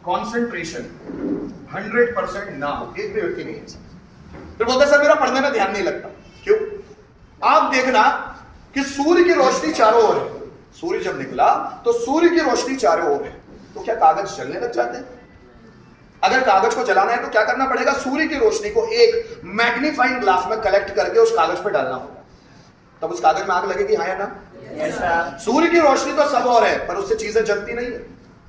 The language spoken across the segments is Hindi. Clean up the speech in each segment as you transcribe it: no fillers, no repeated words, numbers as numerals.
कॉन्सेंट्रेशन 100% ना हो, एक भी व्यक्ति नहीं है सर। फिर बोलते सर मेरा पढ़ने में ध्यान नहीं लगता। क्यों? आप देखना कि सूर्य की रोशनी चारों ओर है, सूर्य जब निकला तो सूर्य की रोशनी चारों ओर है, तो क्या कागज जलने लग जाते हैं? अगर कागज को जलाना है तो क्या करना पड़ेगा? सूर्य की रोशनी को एक मैग्नीफाइंग ग्लास में कलेक्ट करके उस कागज पे डालना होगा, तब उस कागज में आग लगेगी, हाँ या ना? सूर्य की रोशनी तो सब और है, पर उससे चीजें जलती नहीं है,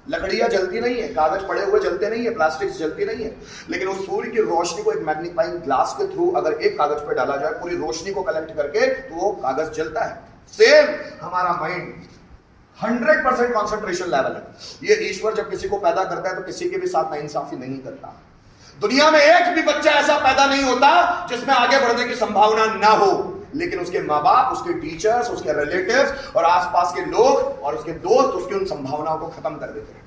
लकड़ियां जलती नहीं है, कागज पड़े हुए जलते नहीं है, प्लास्टिक जलती नहीं है। लेकिन उस सूर्य की रोशनी को एक मैग्नीफाइंग ग्लास के थ्रू अगर एक कागज पर डाला जाए पूरी रोशनी को कलेक्ट करके, तो वो कागज जलता है। सेम हमारा माइंड 100% कॉन्सेंट्रेशन लेवल है। ये ईश्वर जब किसी को पैदा करता है तो किसी के भी साथ नाइंसाफी नहीं करता। दुनिया में एक भी बच्चा ऐसा पैदा नहीं होता जिसमें आगे बढ़ने की संभावना ना हो, लेकिन उसके माँ बाप, उसके टीचर्स, उसके रिलेटिव्स और आसपास के लोग और उसके दोस्त उसकी उन संभावनाओं को खत्म कर देते हैं।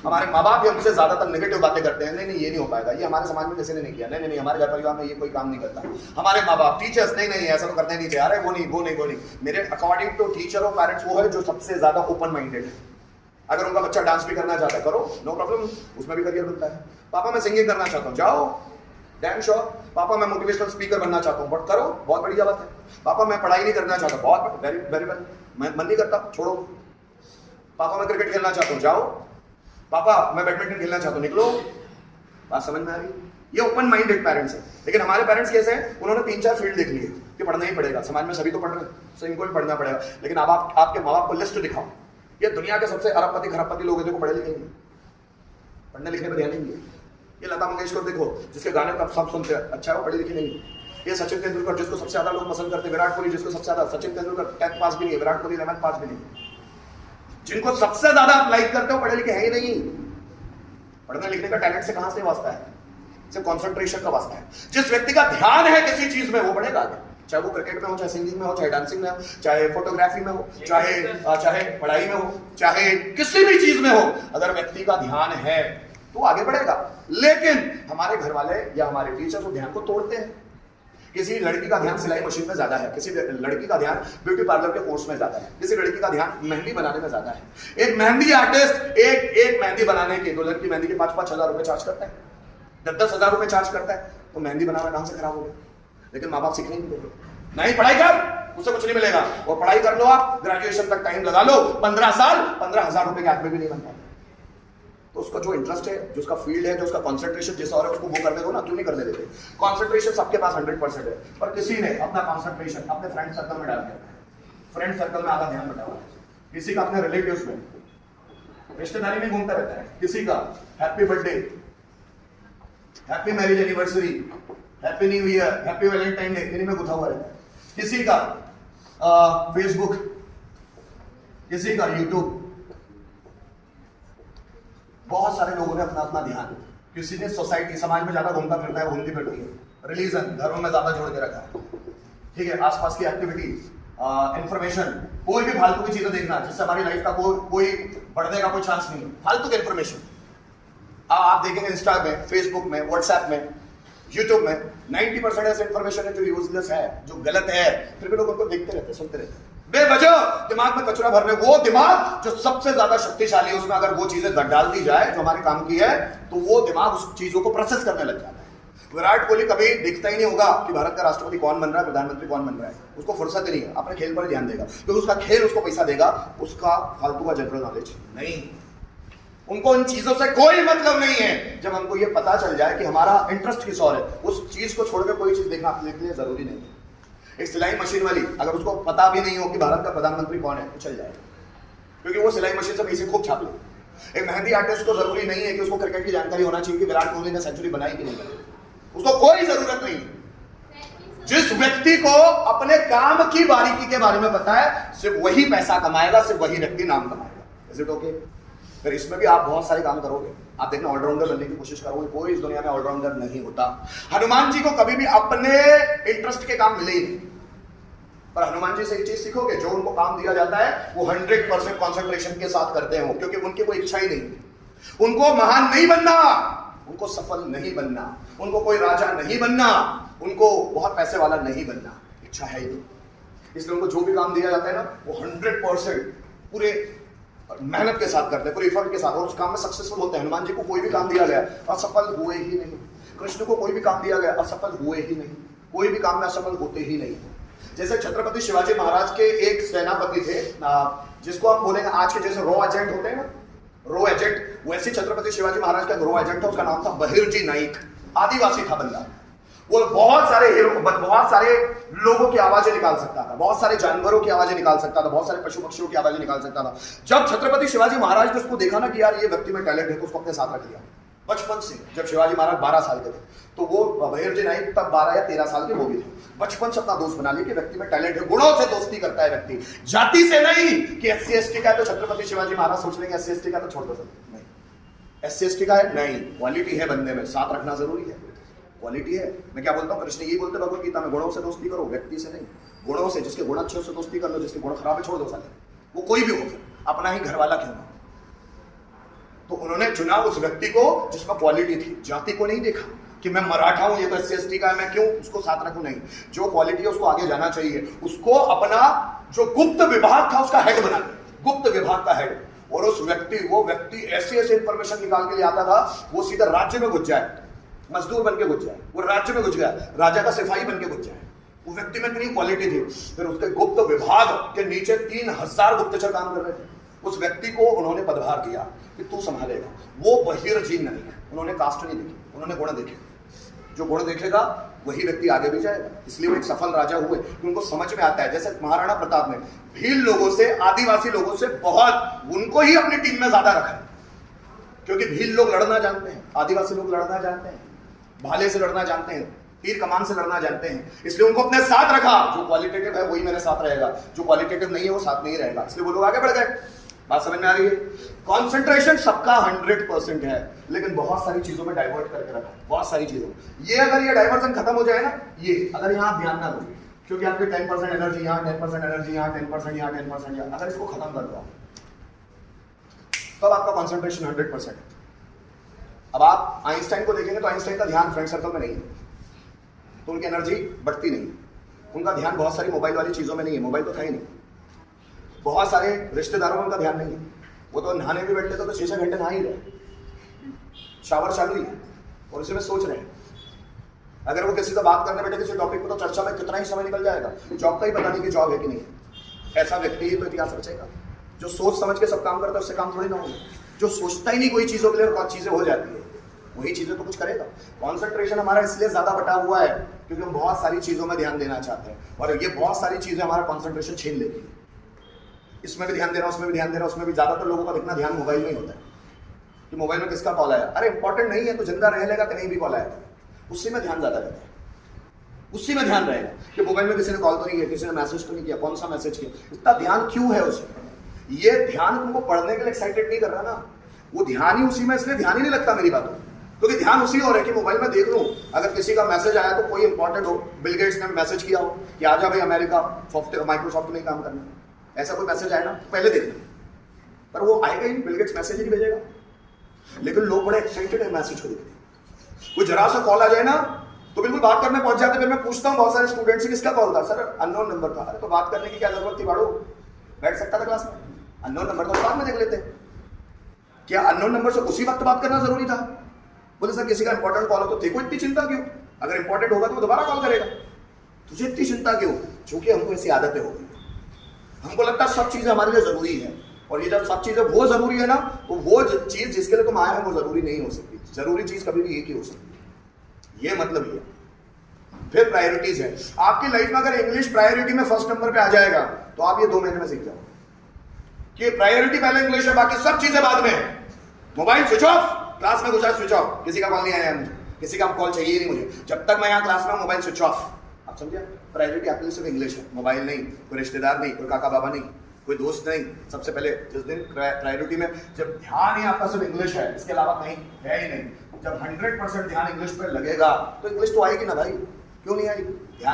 हमारे माँ बाप ही हमसे ज्यादातर नेगेटिव बातें करते हैं, नहीं नहीं ये नहीं हो पाएगा, ये हमारे समाज में किसी ने नहीं किया, नहीं नहीं हमारे घर परिवार में ये कोई काम नहीं करता। हमारे माँ बाप, टीचर्स, नहीं नहीं ऐसा तो करते नहीं थे, अरे वो नहीं। मेरे अकॉर्डिंग टू टीचर और पेरेंट्स वो है जो सबसे ज्यादा ओपन माइंडेड है। अगर उनका बच्चा डांस भी करना चाहता है, करो, नो प्रॉब्लम, उसमें भी करियर बनता है। पापा मैं सिंगिंग करना चाहता हूँ, जाओ, डैम श्योर। पापा मैं मोटिवेशनल स्पीकर बनना चाहता हूँ, बट करो, बहुत बढ़िया बात है। पापा मैं पढ़ाई नहीं करना चाहता, बहुत वेरी वेरी वेल, मैं मन नहीं करता, छोड़ो। पापा मैं क्रिकेट खेलना चाहता हूँ, जाओ। पापा मैं बैडमिंटन खेलना चाहता हूँ, निकलो। बात समझ में आ रही? ये ओपन माइंडेड पेरेंट्स है। लेकिन हमारे पेरेंट्स कैसे हैं? उन्होंने 3-4 फील्ड देख लिए कि पढ़ना ही पड़ेगा, समाज में सभी तो पढ़ रहे हैं, तो इनको भी पढ़ना पड़ेगा। लेकिन अब आप आपके माँ बाप को लिस्ट दिखाओ, ये दुनिया के सबसे अरबपति खरबपति लोग हैं जो पढ़े लिखे नहीं, पढ़ने लिखने पर ध्यान नहीं दिए। ये लता मंगेशकर देखो, जिसके गाने तब सब सुनते हैं, अच्छा है वो पढ़ी लिखी नहीं। ये सचिन तेंदुलकर जिसको सबसे ज्यादा लोग पसंद करते हैं, विराट कोहली जिसको सबसे ज्यादा, सचिन तेंदुलकर 10th पास भी नहीं है, विराट कोहली 11th पास भी नहीं। जिनको सबसे ज्यादा आप लाइक करते हो पढ़े लिखे है ही नहीं। पढ़ने लिखने का टैलेंट से कहां से वास्ता है? सिर्फ कॉन्सेंट्रेशन का वास्ता है। जिस व्यक्ति का ध्यान है किसी चीज में वो बढ़ेगा आगे, चाहे वो क्रिकेट में हो, चाहे सिंगिंग में हो, चाहे डांसिंग में हो, चाहे फोटोग्राफी में हो, चाहे पढ़ाई में हो, चाहे किसी भी चीज में हो। अगर व्यक्ति का ध्यान है तो आगे बढ़ेगा। लेकिन हमारे घर वाले या हमारे टीचर तो ध्यान को तोड़ते हैं। किसी लड़की का ध्यान सिलाई मशीन में ज्यादा है, किसी लड़की का ध्यान ब्यूटी पार्लर के कोर्स में ज्यादा है, किसी लड़की का ध्यान मेहंदी बनाने में ज्यादा है। एक मेहंदी आर्टिस्ट एक मेहंदी बनाने के, दुल्हन की मेहंदी के 5-5 हजार रुपए चार्ज करता है, 10-10 हजार रुपए चार्ज करता है। तो मेहंदी बनाना कहां से खराब हो गया? लेकिन माँ बाप सीखने नहीं देते, नहीं पढ़ाई कर, उससे कुछ नहीं मिलेगा। और पढ़ाई कर लो, आप ग्रेजुएशन तक टाइम लगा लो, 15 साल, 15,000 रुपए के आदमी भी नहीं बनता। तो उसका जो इंटरेस्ट है, जो उसका फील्ड है, जो उसका कंसंट्रेशन जिस और है उसको वो करने दो ना, क्यों नहीं करने देते? कंसंट्रेशन सबके पास 100% है, पर किसी ने अपना कंसंट्रेशन अपने फ्रेंड सर्कल में डाल दिया। फ्रेंड सर्कल में आधा ध्यान बटा हुआ है, किसी का अपने रिलेटिव्स में, रिश्तेदारी में घूमता रहता है, किसी का happy birthday, happy marriage anniversary, happy new year, happy Valentine day, इन्हीं में गुथा हुआ रहता है। किसी का फेसबुक, किसी का यूट्यूब। बहुत सारे लोगों ने अपना अपना ध्यान, किसी ने सोसाइटी समाज में ज्यादा घूमता फिरता है, घूमती फिरती है, रिलीजन धर्म में ज्यादा जोड़ के रखा है, ठीक है, आसपास की एक्टिविटी, इंफॉर्मेशन, कोई भी फालतू की चीजें देखना जिससे हमारी लाइफ का कोई बढ़ने का कोई चांस नहीं है, फालतू की इंफॉर्मेशन। आप देखेंगे इंस्टा में, फेसबुक में, व्हाट्सएप में, यूट्यूब में 90% ऐसे इंफॉर्मेशन है जो यूजलेस है, जो गलत है, फिर भी लोग उनको देखते रहते, सुनते रहते, बेवजह दिमाग में कचरा भरने। वो दिमाग जो सबसे ज्यादा शक्तिशाली है, उसमें अगर वो चीजें डाल दी जाए जो हमारे काम की है, तो वो दिमाग उस चीजों को प्रोसेस करने लग जाता है। विराट कोहली कभी दिखता ही नहीं होगा कि भारत का राष्ट्रपति कौन बन रहा है, प्रधानमंत्री कौन बन रहा है, उसको फुर्सत ही नहीं है, अपने खेल पर ध्यान देगा, क्योंकि उसका खेल उसको पैसा देगा, उसका फालतू का जनरल नॉलेज नहीं। उनको इन चीजों से कोई मतलब नहीं है। जब हमको ये पता चल जाए कि हमारा इंटरेस्ट किस और है, उस चीज को छोड़कर कोई चीज देखना अपने लिए जरूरी नहीं है। एक सिलाई मशीन वाली अगर उसको पता भी नहीं हो कि भारत का प्रधानमंत्री कौन है तो चल जाएगा, क्योंकि वो सिलाई मशीन से पैसे खूब छाप ले। एक मेहंदी आर्टिस्ट को जरूरी नहीं है कि उसको क्रिकेट की जानकारी होना चाहिए कि विराट कोहली ने सेंचुरी बनाई कि नहीं बनाई, उसको कोई जरूरत नहीं है। जिस व्यक्ति को अपने काम की बारीकी के बारे में पता है, सिर्फ वही पैसा कमाएगा, सिर्फ वही व्यक्ति नाम कमाएगा। Is it okay? फिर इसमें भी आप बहुत सारे काम करोगे, आप देखना ऑलराउंडर बनने की कोशिश करोगे, कोई इस दुनिया में ऑलराउंडर नहीं होता। हनुमान जी को कभी भी अपने इंटरेस्ट के काम मिले ही नहीं, पर हनुमान जी से एक चीज सीखोगे, जो उनको काम दिया जाता है वो 100% कॉन्सेंट्रेशन के साथ करते हैं, क्योंकि उनकी कोई इच्छा ही नहीं। उनको महान नहीं बनना, उनको सफल नहीं बनना, उनको कोई राजा नहीं बनना, उनको बहुत पैसे वाला नहीं बनना, इच्छा है ही नहीं। इसलिए उनको जो भी काम दिया जाता है ना, वो 100% पूरे मेहनत के साथ करते हैं, पूरे एफर्ट के साथ, और उस काम में सक्सेसफुल होते हैं। हनुमान जी को कोई भी काम दिया गया असफल हुए ही नहीं, कृष्ण को कोई भी काम दिया गया असफल हुए ही नहीं, कोई भी काम में असफल होते ही नहीं। जैसे छत्रपति शिवाजी महाराज के एक सेनापति थे, जिसको हम बोलेंगे आज के जैसे रो एजेंट होते हैं ना, रो एजेंट, वैसे छत्रपति शिवाजी महाराज का रो एजेंट था, उसका नाम था बहिर्जी नाइक। आदिवासी था बंदा, वो बहुत सारे लोगों की आवाजें निकाल सकता था, बहुत सारे जानवरों की आवाजें निकाल सकता था, बहुत सारे पशु पक्षियों की आवाजें निकाल सकता था। जब छत्रपति शिवाजी महाराज ने उसको देखा ना कि यार ये व्यक्ति में टैलेंट है, तो उसको अपने साथ रख लिया। बचपन से, जब शिवाजी महाराज 12 साल के थे, तो वो बहिर्जी नाइक तब 12 या 13 साल के वो भी थे। बचपन से अपना दोस्त बना लिया कि व्यक्ति में टैलेंट है, गुणों से दोस्ती करता है व्यक्ति, जाति से नहीं कि SC ST का है तो छत्रपति शिवाजी महाराज सोच लेंगे SC ST का तो छोड़ दो सब, नहीं। SC ST का है नहीं, क्वालिटी है बंदे में, साथ रखना जरूरी है, क्वालिटी है। मैं क्या बोलता हूँ, कृष्ण यही बोलते भगवत गीता में, गुणों से दोस्ती करो, व्यक्ति से नहीं। गुणों से, जिसके गुण अच्छे से दोस्ती कर लो, जिसके गुण खराब है छोड़ दो साले, वो कोई भी हो, फिर अपना ही घर वाला क्यों ना। तो उन्होंने चुना उस व्यक्ति को जिसमें क्वालिटी थी, जाति को नहीं देखा कि मैं मराठा हूं, ये तो SC ST का है, मैं क्यों उसको साथ रखूं, नहीं। जो क्वालिटी है उसको आगे जाना चाहिए, उसको अपना जो गुप्त विभाग था उसका हेड बना दिया, गुप्त विभाग का हेड। और उस वो व्यक्ति ऐसे इंफॉर्मेशन निकाल के लिए आता था, वो सीधा राज्य में घुस जाए, मजदूर बन के घुस जाए, वो राज्य में घुस गया, राजा का सिपाही बन के घुस जाए। वो व्यक्ति में इतनी क्वालिटी थी। फिर उसके गुप्त विभाग के नीचे 3000 गुप्तचर काम कर रहे थे। उस व्यक्ति को उन्होंने पदभार दिया कि तू संभालेगा। वो बहिर्जी नाइक, उन्होंने कास्ट नहीं देखी, उन्होंने गुण देखे। जो गुण देखेगा वही व्यक्ति आगे भी जाएगा, इसलिए वो एक सफल राजा हुए। उनको समझ में आता है, जैसे महाराणा प्रताप ने भील लोगों से, आदिवासी लोगों से बहुत, उनको ही अपनी टीम में ज्यादा रखा, क्योंकि भील लोग लड़ना जानते हैं, आदिवासी लोग लड़ना जानते हैं, भाले से लड़ना जानते हैं, तीर कमान से लड़ना जानते हैं, इसलिए उनको अपने साथ रखा। जो क्वालिटेटिव है वही मेरे साथ रहेगा, जो क्वालिटेटिव नहीं है वो साथ नहीं रहेगा, इसलिए वो लोग आगे बढ़ गए। बात समझ में आ रही है? कंसंट्रेशन सबका 100% है, लेकिन बहुत सारी चीजों में डाइवर्ट करके रखा, बहुत सारी चीजों। ये अगर ये डाइवर्जन खत्म हो जाए ना, ये अगर यहाँ आप ध्यान ना दो, क्योंकि आपके 10% एनर्जी यहाँ, 10% एनर्जी यहाँ, 10% यहाँ, 10% यहाँ, अगर इसको खत्म कर दो तब आपका कंसंट्रेशन 100%। अब आप आइंस्टाइन को देखेंगे तो आइंस्टाइन का ध्यान फ्रेंड सर्कल में नहीं है, तो उनकी एनर्जी बढ़ती नहीं, उनका ध्यान बहुत सारी मोबाइल वाली चीजों में नहीं है, मोबाइल तो था ही नहीं। बहुत सारे रिश्तेदारों में उनका ध्यान नहीं है, वो तो नहाने भी बैठते तो 6-6 घंटे नहा ही रहे, शावर चालू ही है और उसी में सोच रहे हैं। अगर वो किसी से बात करने बैठे किसी टॉपिक पर तो चर्चा में कितना ही समय निकल जाएगा, जॉब का ही पता नहीं कि जॉब है कि नहीं है। ऐसा व्यक्ति ही तो इतिहास रचेगा, जो सोच समझ के सब काम करता है उससे काम थोड़ी ना होगा। जो सोचता ही नहीं कोई चीजों के लिए और चीजें हो जाती है, वही चीजें तो कुछ करेगा। कॉन्सेंट्रेशन हमारा इसलिए ज्यादा बटा हुआ है क्योंकि हम बहुत सारी चीजों में ध्यान देना चाहते हैं, और ये बहुत सारी चीजें हमारा कॉन्सेंट्रेशन छीन लेती है। इसमें भी ध्यान दे रहा हूं, उसमें भी ध्यान दे रहा हूं, उसमें भी। ज्यादातर लोगों का दिखना ध्यान मोबाइल में ही होता है कि मोबाइल में किसका कॉल आया, अरे इंपॉर्टेंट नहीं है तो जिंदा रह लेगा, कहीं भी कॉल आया, उसी में ध्यान ज्यादा रहता है, उसी में ध्यान रहेगा कि मोबाइल में किसी ने कॉल तो नहीं किया, किसी ने मैसेज तो नहीं किया, कौन सा मैसेज किया, इतना ध्यान क्यों है उसमें। ये ध्यान तुमको पढ़ने के लिए एक्साइटेड नहीं कर रहा ना, वो ध्यान ही उसी में, इसलिए ध्यान ही नहीं लगता मेरी बातों, क्योंकि ध्यान उसी हो रहा है कि मोबाइल में देख लूं। अगर किसी का मैसेज आया तो कोई इंपॉर्टेंट हो, बिल गेट्स ने मैसेज किया हो कि आजा भाई अमेरिका सॉफ्टवेयर माइक्रोसॉफ्ट में काम करना, ऐसा कोई मैसेज आया ना पहले देख लें, पर वो आएगा ही, बिल गेट्स मैसेज ही भेजेगा। लेकिन लोग बड़े एक्साइटेड है मैसेज को देखते। कोई जरा सा कॉल आ जाए ना तो बिल्कुल बात करने पहुंच जाते। फिर मैं पूछता हूँ बहुत सारे स्टूडेंट से किसका कॉल था, सर अननोन नंबर था। अरे तो बात करने की क्या जरूरत थी, बाड़ो बैठ सकता था क्लास में, अननोन नंबर तो बाद में देख लेते। क्या अननोन नंबर से उसी वक्त बात करना जरूरी था? बोले सर किसी का इंपॉर्टेंट कॉल हो तो देखो, इतनी चिंता क्यों, अगर इंपॉर्टेंट होगा तो वो दोबारा कॉल करेगा, तुझे इतनी चिंता क्यों? क्योंकि हमको ऐसी आदतें हो गई, हमको लगता है सब चीजें हमारे लिए जरूरी है, और ये जब सब चीजें वो जरूरी है ना, तो वो चीज जिसके लिए तुम आए हो वो जरूरी नहीं हो सकती। जरूरी चीज कभी भी एक ही हो सकती है, ये मतलब ये। फिर प्रायोरिटीज है आपकी लाइफ में। अगर इंग्लिश प्रायोरिटी में फर्स्ट नंबर पे आ जाएगा तो आप ये 2 महीने में सीख जाओ कि प्रायोरिटी पहले इंग्लिश है, बाकी सब चीजें बाद में। मोबाइल स्विच ऑफ, क्लास में घुसा स्विच ऑफ, किसी का कॉल नहीं आया मुझे, किसी का कॉल चाहिए ही नहीं मुझे, जब तक मैं यहाँ क्लास में मोबाइल स्विच ऑफ। आप समझिए, प्रायोरिटी आपके लिए सिर्फ इंग्लिश है, मोबाइल नहीं, कोई रिश्तेदार नहीं, कोई काका बाबा नहीं, कोई दोस्त नहीं। सबसे पहले जिस दिन प्रायोरिटी में जब ध्यान ही आपका सिर्फ इंग्लिश है, इसके अलावा कहीं है ही नहीं, जब 100% ध्यान इंग्लिश पे लगेगा तो इंग्लिश तो आएगी ना भाई, क्यों नहीं आएगी?